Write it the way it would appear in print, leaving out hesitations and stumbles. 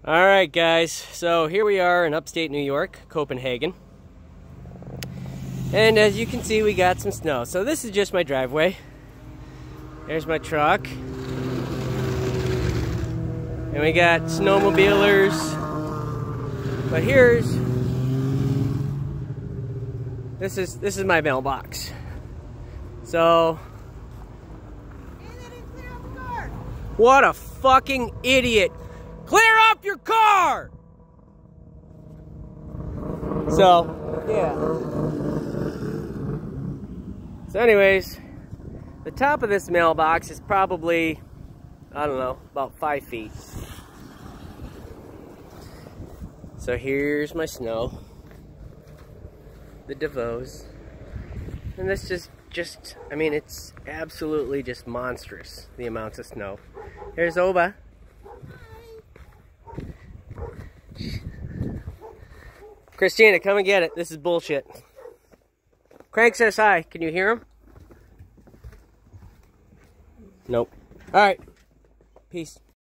Alright guys, so here we are in upstate New York, Copenhagen. And as you can see, we got some snow. So this is just my driveway. There's my truck. And we got snowmobilers. But this is my mailbox. So what a fucking idiot. Clear up your car! So, yeah. So anyways, the top of this mailbox is probably, I don't know, about 5 feet. So here's my snow. The DeVos. And this just, I mean, it's absolutely just monstrous, the amounts of snow. Here's Oba. Christina, come and get it. This is bullshit. Crank says hi. Can you hear him? Nope. Alright. Peace.